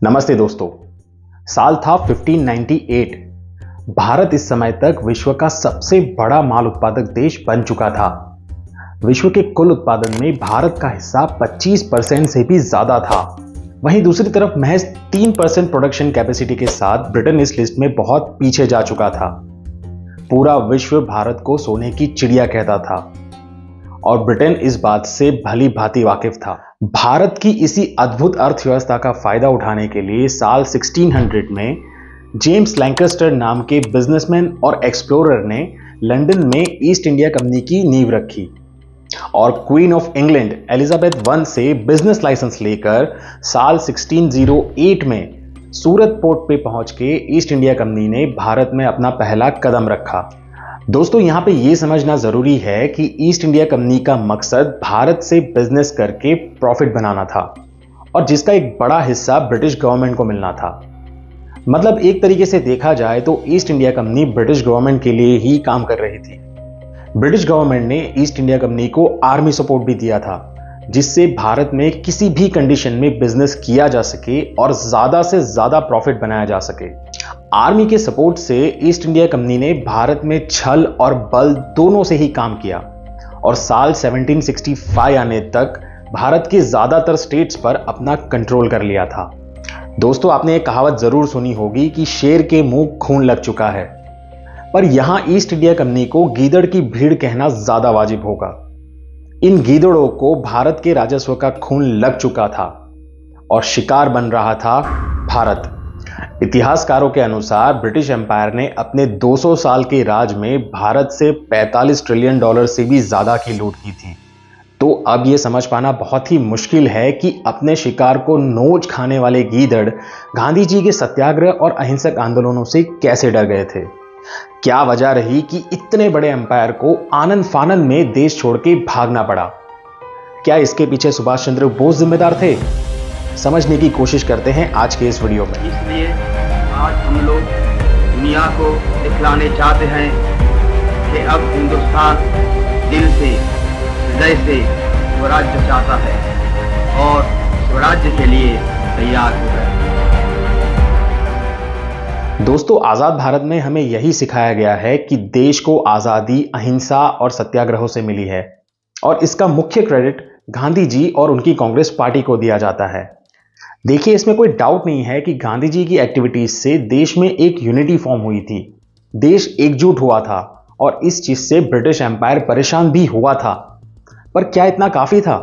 नमस्ते दोस्तों। साल था 1598। भारत इस समय तक विश्व का सबसे बड़ा माल उत्पादक देश बन चुका था। विश्व के कुल उत्पादन में भारत का हिस्सा 25% से भी ज्यादा था। वहीं दूसरी तरफ महज 3% प्रोडक्शन कैपेसिटी के साथ ब्रिटेन इस लिस्ट में बहुत पीछे जा चुका था। पूरा विश्व भारत को सोने की चिड़िया कहता था और ब्रिटेन इस बात से भली भांति वाकिफ था। भारत की इसी अद्भुत अर्थव्यवस्था का फायदा उठाने के लिए साल 1600 में जेम्स लैंकस्टर नाम के बिजनेसमैन और एक्सप्लोरर ने लंदन में ईस्ट इंडिया कंपनी की नींव रखी और queen of England Elizabeth one से बिजनेस लाइसेंस लेकर साल 1608 में सूरत पोर्ट पे पहुंच के ईस्ट इंडिया कंपनी ने भारत में अपना पहला कदम रखा। दोस्तों, यहां पे यह समझना जरूरी है कि ईस्ट इंडिया कंपनी का मकसद भारत से बिजनेस करके प्रॉफिट बनाना था और जिसका एक बड़ा हिस्सा ब्रिटिश गवर्नमेंट को मिलना था। मतलब एक तरीके से देखा जाए तो east India company British government के लिए ही काम कर रही थी। ब्रिटिश गवर्नमेंट ने ईस्ट इंडिया कंपनी को आर्मी सपोर्ट भी दिया था, जिससे भारत में किसी भी कंडीशन में बिजनेस किया जा सके और ज्यादा से ज्यादा प्रॉफिट बनाया जा सके। आर्मी के सपोर्ट से ईस्ट इंडिया कंपनी ने भारत में छल और बल दोनों से ही काम किया और साल 1765 आने तक भारत के ज्यादातर स्टेट्स पर अपना कंट्रोल कर लिया था। दोस्तों, आपने एक कहावत जरूर सुनी होगी कि शेर के मुंह खून लग चुका है, पर यहां ईस्ट इंडिया कंपनी को गीदड़ की भीड़ कहना ज्यादा वाजिब होगा। इन गीदड़ों को भारत के राजस्व का खून लग चुका था और शिकार बन रहा था भारत। इतिहासकारों के अनुसार ब्रिटिश एम्पायर ने अपने 200 साल के राज में भारत से $45 ट्रिलियन से भी ज्यादा की लूट की थी। तो अब यह समझ पाना बहुत ही मुश्किल है कि अपने शिकार को नोच खाने वाले गीदड़ गांधी जी के सत्याग्रह और अहिंसक आंदोलनों से कैसे डर गए थे। क्या वजह रही कि इतने बड़े एम्पायर को आनंद फानंद में देश छोड़ के भागना पड़ा? क्या इसके पीछे सुभाष चंद्र बोस जिम्मेदार थे? समझने की कोशिश करते हैं आज के इस वीडियो में। इसलिए आज हम लोग दुनिया को दिखलाने चाहते हैं कि अब हिंदुस्तान दिल से, हृदय से स्वराज्य चाहता है और स्वराज्य के लिए तैयार हो गया। दोस्तों, आजाद भारत में हमें यही सिखाया गया है कि देश को आजादी अहिंसा और सत्याग्रहों से मिली है और इसका मुख्य क्रेडिट गांधी जी और उनकी कांग्रेस पार्टी को दिया जाता है। देखिए, इसमें कोई डाउट नहीं है कि गांधी जी की एक्टिविटीज से देश में एक यूनिटी फॉर्म हुई थी, देश एकजुट हुआ था और इस चीज से ब्रिटिश एम्पायर परेशान भी हुआ था। पर क्या इतना काफी था?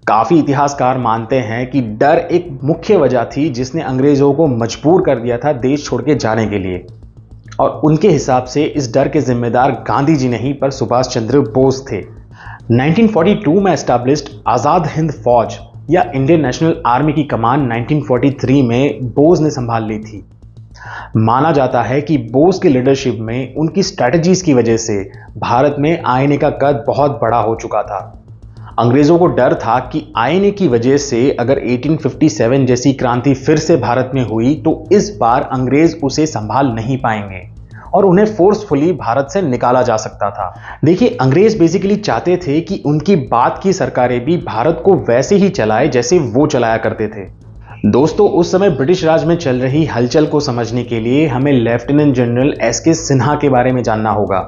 काफी इतिहासकार मानते हैं कि डर एक मुख्य वजह थी जिसने अंग्रेजों को मजबूर कर दिया था देश छोड़ के जाने के लिए, और उनके हिसाब से इस डर के जिम्मेदार गांधी जी नहीं पर सुभाष चंद्र बोस थे। 1942 में एस्टैब्लिश्ड आजाद हिंद फौज या इंडियन नेशनल आर्मी की कमान 1943 में बोस ने संभाल ली थी। माना जाता है कि बोस की लीडरशिप में उनकी स्ट्रैटेजीज की वजह से भारत में आईएनए का कद बहुत बड़ा हो चुका था। अंग्रेजों को डर था कि आईएनए की वजह से अगर 1857 जैसी क्रांति फिर से भारत में हुई तो इस बार अंग्रेज उसे संभाल नहीं पाएंगे और उन्हें फोर्सफुली भारत से निकाला जा सकता था। देखिए, अंग्रेज बेसिकली चाहते थे कि उनकी बात की सरकारें भी भारत को वैसे ही चलाए जैसे वो चलाया करते थे। दोस्तों, उस समय ब्रिटिश राज में चल रही हलचल को समझने के लिए हमें लेफ्टिनेंट जनरल एसके सिन्हा के बारे में जानना होगा।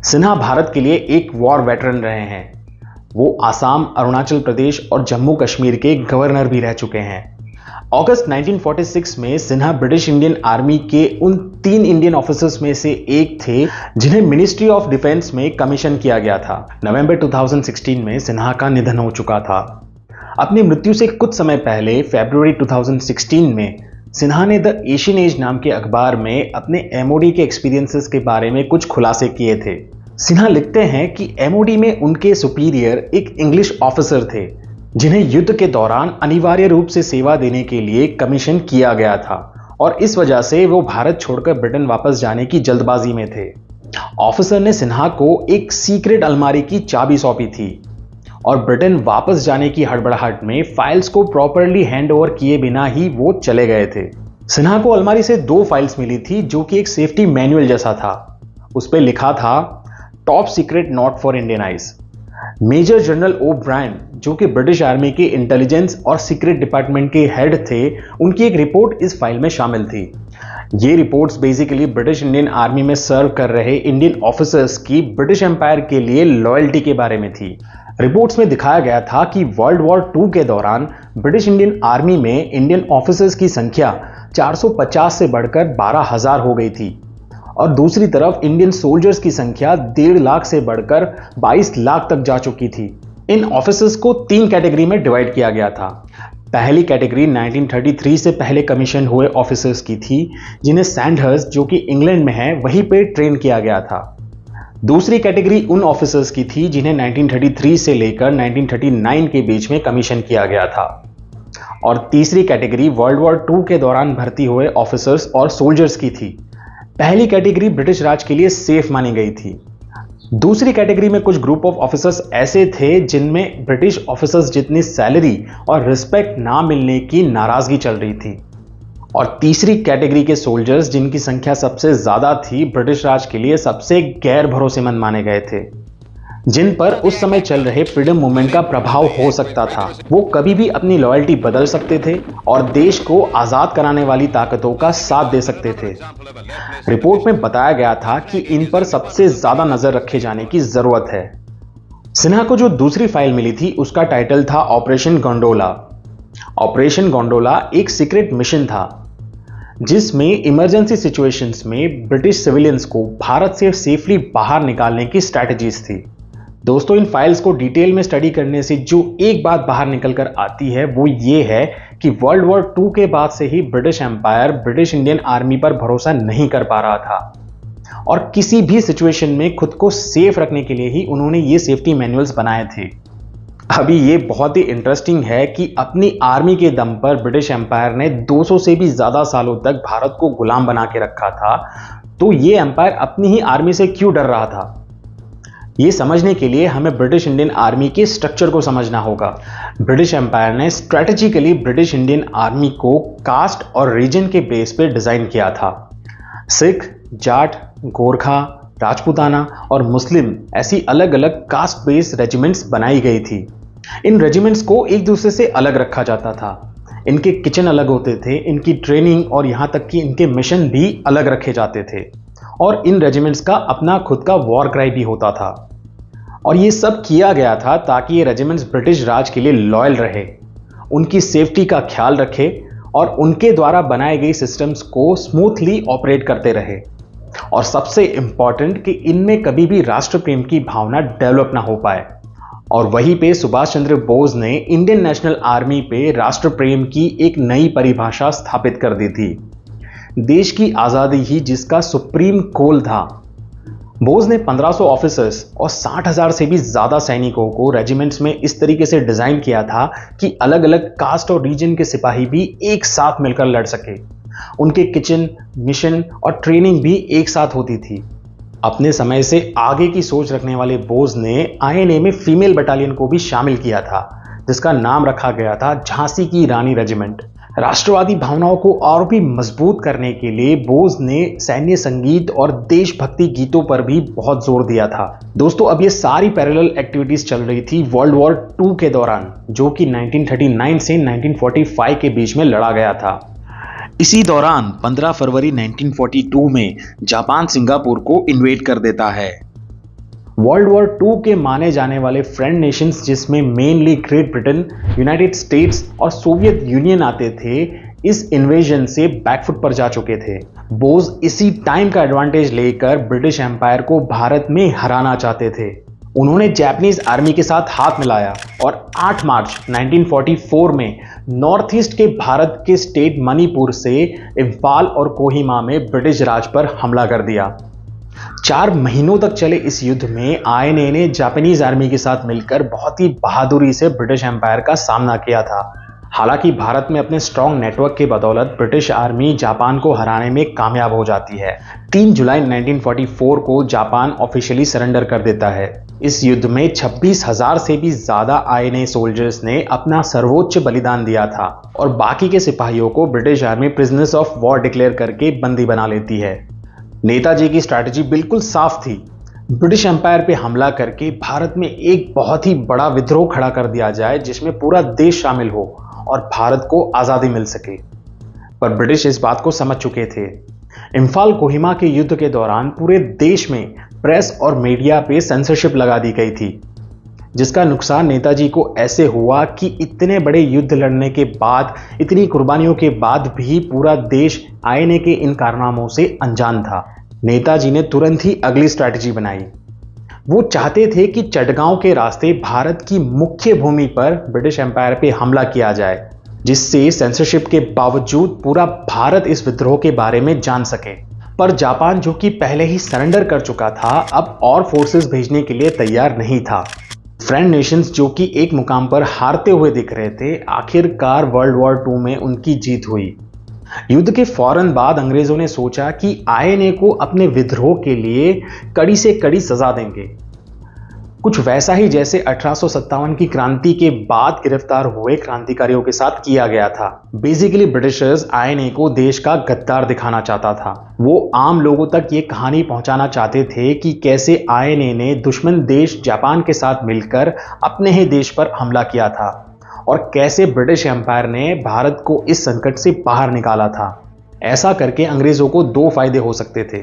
सिन्हा भारत के लिए एक वॉर वेटरन रहे हैं। वो आसाम, अरुणाचल प्रदेश और जम्मू कश्मीर के गवर्नर भी रह चुके हैं। अगस्त 1946 में सिन्हा ब्रिटिश इंडियन आर्मी के उन 3 इंडियन ऑफिसर्स में से एक थे जिन्हें मिनिस्ट्री ऑफ डिफेंस में कमीशन किया गया था। नवंबर 2016 में सिन्हा का निधन हो चुका था। अपनी मृत्यु से कुछ समय पहले फरवरी 2016 में सिन्हा ने द एशियन एज नाम के अखबार में अपने एमओडी के एक्सपीरियंसेस के बारे में कुछ खुलासे किए थे। सिन्हा लिखते हैं कि एमओडी में उनके सुपीरियर एक इंग्लिश ऑफिसर थे जिन्हें युद्ध के दौरान अनिवार्य रूप से सेवा देने के लिए कमीशन किया गया था और इस वजह से वो भारत छोड़कर ब्रिटेन वापस जाने की जल्दबाजी में थे। ऑफिसर ने सिन्हा को एक सीक्रेट अलमारी की चाबी सौंपी थी और ब्रिटेन वापस जाने की हड़बड़ाहट में फाइल्स को प्रॉपरली हैंड ओवर किए बिना ही वो चले गए थे। सिन्हा को अलमारी से 2 फाइल्स मिली थी जो कि एक सेफ्टी मैनुअल जैसा था। उस पर लिखा था top secret not for Indian eyes. Major general O'Brien, जो कि ब्रिटिश आर्मी के इंटेलिजेंस और सीक्रेट डिपार्टमेंट के हेड थे, उनकी एक रिपोर्ट इस फाइल में शामिल थी। ये reports basically British Indian army में सर्व कर रहे इंडियन ऑफिसर्स की ब्रिटिश एम्पायर के लिए लॉयल्टी के बारे में थी। रिपोर्ट्स में दिखाया गया था कि वर्ल्ड वॉर 2 के दौरान ब्रिटिश इंडियन आर्मी में इंडियन ऑफिसर्स की संख्या 450 से बढ़कर 12,000 हो गई थी और दूसरी तरफ इंडियन सोल्जर्स की संख्या 1.5 लाख से बढ़कर 22 लाख तक जा चुकी थी। इन ऑफिसर्स को 3 कैटेगरी में डिवाइड किया गया था। पहली कैटेगरी 1933 से पहले कमीशन हुए ऑफिसर्स की थी, जिन्हें सैंडहर्स्ट, जो कि इंग्लैंड में है, वहीं पे ट्रेन किया गया था। दूसरी कैटेगरी उन ऑफिसर्स की थी जिन्हें 1933 से लेकर 1939 के बीच में कमीशन किया गया था। और तीसरी कैटेगरी वर्ल्ड वॉर 2 के दौरान भर्ती हुए ऑफिसर्स और सोल्जर्स की थी। पहली कैटेगरी ब्रिटिश राज के लिए सेफ मानी गई थी। दूसरी कैटेगरी में कुछ ग्रुप ऑफ ऑफिसर्स ऐसे थे जिनमें ब्रिटिश ऑफिसर्स जितनी सैलरी और रिस्पेक्ट ना मिलने की नाराजगी चल रही थी। और तीसरी कैटेगरी के सोल्जर्स, जिनकी संख्या सबसे ज्यादा थी, ब्रिटिश राज के लिए सबसे गैर भरोसेमंद माने गए थे, जिन पर उस समय चल रहे फ्रीडम मूवमेंट का प्रभाव हो सकता था। वो कभी भी अपनी लॉयल्टी बदल सकते थे और देश को आजाद कराने वाली ताकतों का साथ दे सकते थे। रिपोर्ट में बताया गया था कि इन पर सबसे ज्यादा नजर रखे जाने की जरूरत है। सिन्हा को जो दूसरी फाइल मिली थी उसका टाइटल था ऑपरेशन गोंडोला। ऑपरेशन गोंडोला एक सीक्रेट मिशन था जिसमें इमरजेंसी सिचुएशंस में ब्रिटिश सिविलियंस को भारत से सेफली बाहर निकालने की स्ट्रैटेजीज थी। दोस्तों, इन फाइल्स को डिटेल में स्टडी करने से जो एक बात बाहर निकल कर आती है वो ये है कि वर्ल्ड वॉर 2 के बाद से ही British empire British Indian army पर भरोसा नहीं कर पा रहा था और किसी भी सिचुएशन में खुद को सेफ रखने के लिए ही उन्होंने ये सेफ्टी मैनुअल्स बनाए थे। अभी ये बहुत ही इंटरेस्टिंग है कि अपनी आर्मी के दम पर ब्रिटिश एम्पायर ने 200 से भी ज्यादा सालों तक भारत को गुलाम बना के रखा था, तो ये एम्पायर अपनी ही आर्मी से क्यों डर रहा था? ये समझने के लिए हमें ब्रिटिश इंडियन आर्मी के स्ट्रक्चर को समझना होगा। ब्रिटिश एम्पायर ने स्ट्रेटेजिकली ब्रिटिश इंडियन आर्मी को कास्ट और रीजन के बेस पे डिजाइन किया था। सिख, जाट, गोरखा, राजपूताना और मुस्लिम ऐसी अलग अलग कास्ट बेस्ड रेजिमेंट्स बनाई गई थी। इन रेजिमेंट्स को एक दूसरे से अलग रखा जाता था। इनके किचन अलग होते थे, इनकी ट्रेनिंग और यहाँ तक कि इनके मिशन भी अलग रखे जाते थे और इन रेजिमेंट्स का अपना खुद का वॉर क्राई भी होता था। और ये सब किया गया था ताकि ये रेजिमेंट्स ब्रिटिश राज के लिए लॉयल रहे, उनकी सेफ्टी का ख्याल रखे और उनके द्वारा बनाए गए सिस्टम्स को स्मूथली ऑपरेट करते रहे। और सबसे इंपॉर्टेंट कि इनमें कभी भी राष्ट्र प्रेम की भावना डेवलप ना हो पाए। और वहीं पे सुभाष चंद्र बोस ने इंडियन नेशनल आर्मी पे राष्ट्र प्रेम की एक नई परिभाषा स्थापित कर दी थी। देश की आजादी ही जिसका सुप्रीम गोल था। बोस ने 1500 ऑफिसर्स और 60,000 से भी ज्यादा सैनिकों को रेजिमेंट्स में इस तरीके से डिजाइन किया था कि अलग अलग कास्ट और रीजन के सिपाही भी एक साथ मिलकर लड़ सके। उनके किचन, मिशन और ट्रेनिंग भी एक साथ होती थी। अपने समय से आगे की सोच रखने वाले बोस ने आईएनए में फीमेल बटालियन को भी शामिल किया था, जिसका नाम रखा गया था झांसी की रानी रेजिमेंट। राष्ट्रवादी भावनाओं को और भी मजबूत करने के लिए बोस ने सैन्य संगीत और देशभक्ति गीतों पर भी बहुत जोर दिया था। दोस्तों, अब ये सारी पैरेलल एक्टिविटीज चल रही थी वर्ल्ड वॉर 2 के दौरान, जो कि 1939 से 1945 के बीच में लड़ा गया था। इसी दौरान 15 फरवरी 1942 में जापान सिंगापुर को इन्वेड कर देता है। वर्ल्ड वॉर 2 के माने जाने वाले फ्रेंड नेशंस, जिसमें mainly great Britain, United states और सोवियत यूनियन आते थे, इस इन्वेजन से बैकफुट पर जा चुके थे। बोस इसी टाइम का एडवांटेज लेकर ब्रिटिश एम्पायर को भारत में हराना चाहते थे। उन्होंने जापानीज आर्मी के साथ हाथ मिलाया और 8 मार्च 1944 में नॉर्थ ईस्ट के भारत के स्टेट मणिपुर से इम्फाल और कोहिमा में ब्रिटिश राज पर हमला कर दिया। 4 महीनों तक चले इस युद्ध में आईएनए ने जापानीज आर्मी के साथ मिलकर बहुत ही बहादुरी से ब्रिटिश एम्पायर का सामना किया था। हालांकि भारत में अपने स्ट्रॉन्ग नेटवर्क के बदौलत ब्रिटिश आर्मी जापान को हराने में कामयाब हो जाती है। 3 जुलाई 1944 को जापान ऑफिशियली सरेंडर कर देता है। इस युद्ध में 26,000 से भी ज्यादा आईएनए सोल्जर्स ने अपना सर्वोच्च बलिदान दिया था और बाकी के सिपाहियों को British army prisoners of war declare करके बंदी बना लेती है। नेताजी की स्ट्रैटेजी बिल्कुल साफ थी। ब्रिटिश एम्पायर पे हमला करके भारत में एक बहुत ही बड़ा विद्रोह खड़ा कर दिया जाए जिसमें पूरा देश शामिल हो और भारत को आज़ादी मिल सके। पर ब्रिटिश इस बात को समझ चुके थे। इम्फाल कोहिमा के युद्ध के दौरान पूरे देश में प्रेस और मीडिया पे सेंसरशिप लगा दी गई थी, जिसका नुकसान नेताजी को ऐसे हुआ कि इतने बड़े युद्ध लड़ने के बाद, इतनी कुर्बानियों के बाद भी पूरा देश आईएनए के इन कारनामों से अनजान था। नेताजी ने तुरंत ही अगली स्ट्रैटेजी बनाई। वो चाहते थे कि चटगांव के रास्ते भारत की मुख्य भूमि पर ब्रिटिश एम्पायर पे हमला किया जाए, जिससे सेंसरशिप के बावजूद पूरा भारत इस विद्रोह के बारे में जान सके। पर जापान, जो कि पहले ही सरेंडर कर चुका था, अब और फोर्सेस भेजने के लिए तैयार नहीं था। फ्रेंड नेशंस, जो कि एक मुकाम पर हारते हुए दिख रहे थे, आखिरकार वर्ल्ड वॉर II में उनकी जीत हुई। युद्ध के फौरन बाद अंग्रेजों ने सोचा कि आईएनए को अपने विद्रोह के लिए कड़ी से कड़ी सजा देंगे। कुछ वैसा ही जैसे 1857 की क्रांति के बाद गिरफ्तार हुए क्रांतिकारियों के साथ किया गया था। बेसिकली ब्रिटिशर्स आईएनए को देश का गद्दार दिखाना चाहता था। वो आम लोगों तक ये कहानी पहुंचाना चाहते थे कि कैसे आईएनए ने दुश्मन देश जापान के साथ मिलकर अपने ही देश पर हमला किया था और कैसे ब्रिटिश एम्पायर ने भारत को इस संकट से बाहर निकाला था। ऐसा करके अंग्रेजों को दो फायदे हो सकते थे।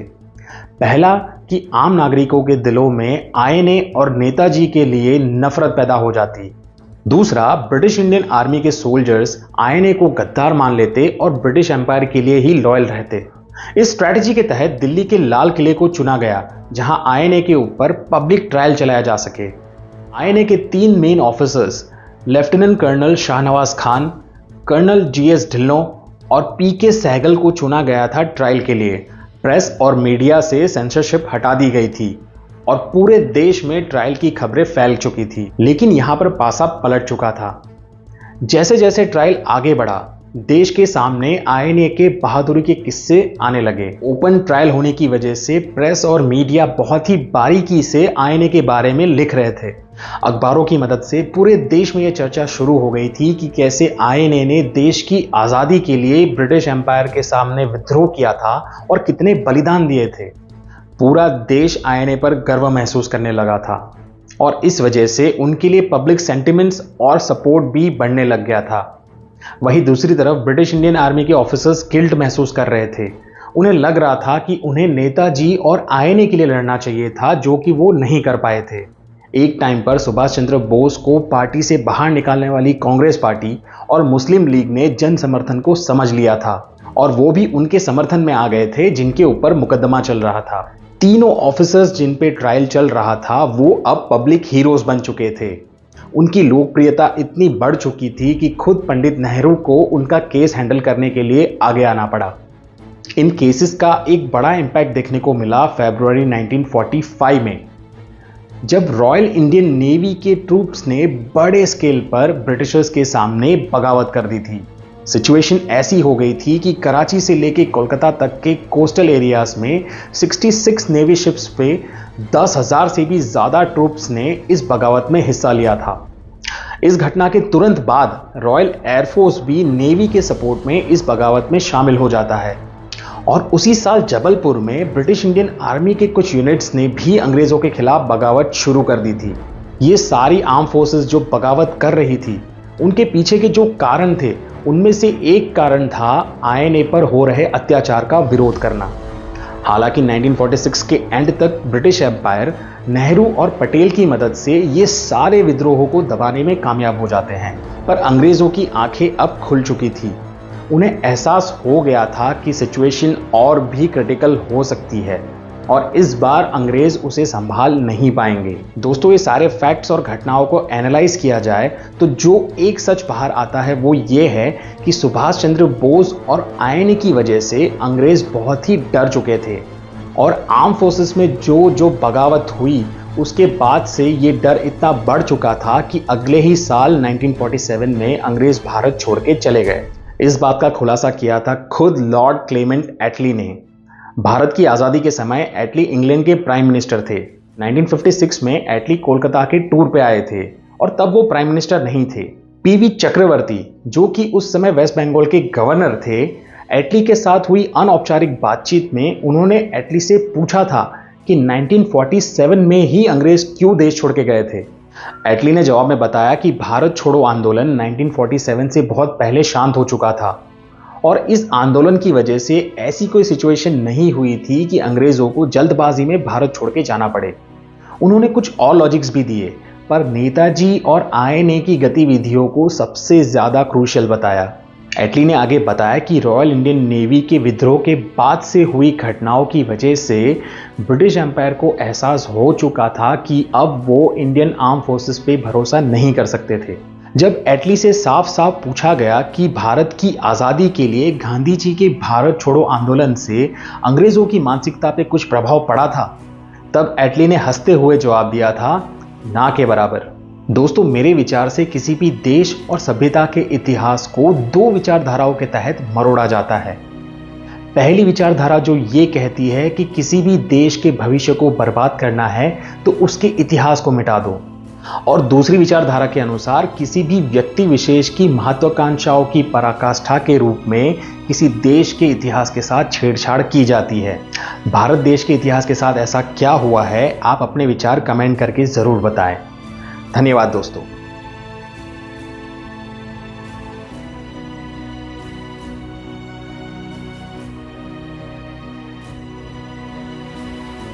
पहला कि आम नागरिकों के दिलों में आईएनए और नेताजी के लिए नफरत पैदा हो जाती। दूसरा, ब्रिटिश इंडियन आर्मी के सोल्जर्स आईएनए को गद्दार मान लेते और ब्रिटिश एम्पायर के लिए ही लॉयल रहते। इस स्ट्रैटेजी के तहत दिल्ली के लाल किले को चुना गया, जहां आईएनए के ऊपर पब्लिक ट्रायल चलाया जा सके। आईएनए के 3 main officers, lieutenant colonel Shahnawaz Khan, colonel GS Dhillon और पीके सहगल को चुना गया था ट्रायल के लिए। प्रेस और मीडिया से सेंसरशिप हटा दी गई थी और पूरे देश में ट्रायल की खबरें फैल चुकी थी। लेकिन यहां पर पासा पलट चुका था। जैसे जैसे ट्रायल आगे बढ़ा, देश के सामने आईएनए के बहादुरी के किस्से आने लगे। ओपन ट्रायल होने की वजह से प्रेस और मीडिया बहुत ही बारीकी से आईएनए के बारे में लिख रहे थे। अखबारों की मदद से पूरे देश में यह चर्चा शुरू हो गई थी कि कैसे आईएनए ने देश की आज़ादी के लिए ब्रिटिश एम्पायर के सामने विद्रोह किया था और कितने बलिदान दिए थे। पूरा देश आईएनए पर गर्व महसूस करने लगा था और इस वजह से उनके लिए पब्लिक सेंटिमेंट्स और सपोर्ट भी बढ़ने लग गया था। वहीं दूसरी तरफ ब्रिटिश इंडियन आर्मी के ऑफिसर्स गिल्ट महसूस कर रहे थे। उन्हें लग रहा था कि उन्हें नेताजी और आईएनए के लिए लड़ना चाहिए था, जो कि वो नहीं कर पाए थे। एक टाइम पर सुभाष चंद्र बोस को पार्टी से बाहर निकालने वाली कांग्रेस पार्टी और मुस्लिम लीग ने जन समर्थन को समझ लिया था और वो भी उनके समर्थन में आ गए थे जिनके ऊपर मुकदमा चल रहा था। तीनों ऑफिसर्स जिन पे ट्रायल चल रहा था वो अब पब्लिक हीरोज बन चुके थे। उनकी लोकप्रियता इतनी बढ़ चुकी थी कि खुद पंडित नेहरू को उनका केस हैंडल करने के लिए आगे आना पड़ा। इन केसेस का एक बड़ा इंपैक्ट देखने को मिला फरवरी 1945 में, जब रॉयल इंडियन नेवी के ट्रूप्स ने बड़े स्केल पर ब्रिटिशर्स के सामने बगावत कर दी थी। सिचुएशन ऐसी हो गई थी कि कराची से लेके कोलकाता तक के कोस्टल एरियाज में 66 नेवी शिप्स पे 10,000 से भी ज़्यादा ट्रूप्स ने इस बगावत में हिस्सा लिया था। इस घटना के तुरंत बाद रॉयल एयरफोर्स भी नेवी के सपोर्ट में इस बगावत में शामिल हो जाता है और उसी साल जबलपुर में ब्रिटिश इंडियन आर्मी के कुछ यूनिट्स ने भी अंग्रेज़ों के खिलाफ बगावत शुरू कर दी थी। ये सारी आर्म फोर्सेस जो बगावत कर रही थी, उनके पीछे के जो कारण थे, उनमें से एक कारण था आईएनए पर हो रहे अत्याचार का विरोध करना। हालांकि 1946 के एंड तक ब्रिटिश एम्पायर नेहरू और पटेल की मदद से ये सारे विद्रोहों को दबाने में कामयाब हो जाते हैं, पर अंग्रेज़ों की आंखें अब खुल चुकी थी। उन्हें एहसास हो गया था कि सिचुएशन और भी क्रिटिकल हो सकती है और इस बार अंग्रेज उसे संभाल नहीं पाएंगे। दोस्तों, ये सारे फैक्ट्स और घटनाओं को एनालाइज किया जाए तो जो एक सच बाहर आता है वो ये है कि सुभाष चंद्र बोस और आईएनए की वजह से अंग्रेज बहुत ही डर चुके थे और आर्म फोर्सेस में जो बगावत हुई उसके बाद से ये डर इतना बढ़ चुका था कि अगले ही साल 1947 में अंग्रेज भारत छोड़ के चले गए। इस बात का खुलासा किया था खुद लॉर्ड क्लेमेंट एटली ने। भारत की आज़ादी के समय एटली इंग्लैंड के प्राइम मिनिस्टर थे। 1956 में एटली कोलकाता के टूर पे आए थे और तब वो प्राइम मिनिस्टर नहीं थे। पीवी चक्रवर्ती, जो कि उस समय वेस्ट बंगाल के गवर्नर थे, एटली के साथ हुई अनौपचारिक बातचीत में उन्होंने एटली से पूछा था कि 1947 में ही अंग्रेज क्यों देश छोड़ के गए थे। एटली ने जवाब में बताया कि भारत छोड़ो आंदोलन 1947 से बहुत पहले शांत हो चुका था और इस आंदोलन की वजह से ऐसी कोई सिचुएशन नहीं हुई थी कि अंग्रेजों को जल्दबाजी में भारत छोड़ के जाना पड़े। उन्होंने कुछ और लॉजिक्स भी दिए, पर नेताजी और आईएनए की गतिविधियों को सबसे ज्यादा क्रूशियल बताया। एटली ने आगे बताया कि रॉयल इंडियन नेवी के विद्रोह के बाद से हुई घटनाओं की वजह से ब्रिटिश एम्पायर को एहसास हो चुका था कि अब वो इंडियन आर्म फोर्सेस पे भरोसा नहीं कर सकते थे। जब एटली से साफ साफ पूछा गया कि भारत की आज़ादी के लिए गांधी जी के भारत छोड़ो आंदोलन से अंग्रेजों की मानसिकता पे कुछ प्रभाव पड़ा था, तब एटली ने हंसते हुए जवाब दिया था, ना के बराबर। दोस्तों, मेरे विचार से किसी भी देश और सभ्यता के इतिहास को दो विचारधाराओं के तहत मरोड़ा जाता है। पहली विचारधारा जो ये कहती है कि किसी भी देश के भविष्य को बर्बाद करना है तो उसके इतिहास को मिटा दो, और दूसरी विचारधारा के अनुसार किसी भी व्यक्ति विशेष की महत्वाकांक्षाओं की पराकाष्ठा के रूप में किसी देश के इतिहास के साथ छेड़छाड़ की जाती है। भारत देश के इतिहास के साथ ऐसा क्या हुआ है, आप अपने विचार कमेंट करके जरूर बताएं। धन्यवाद दोस्तों।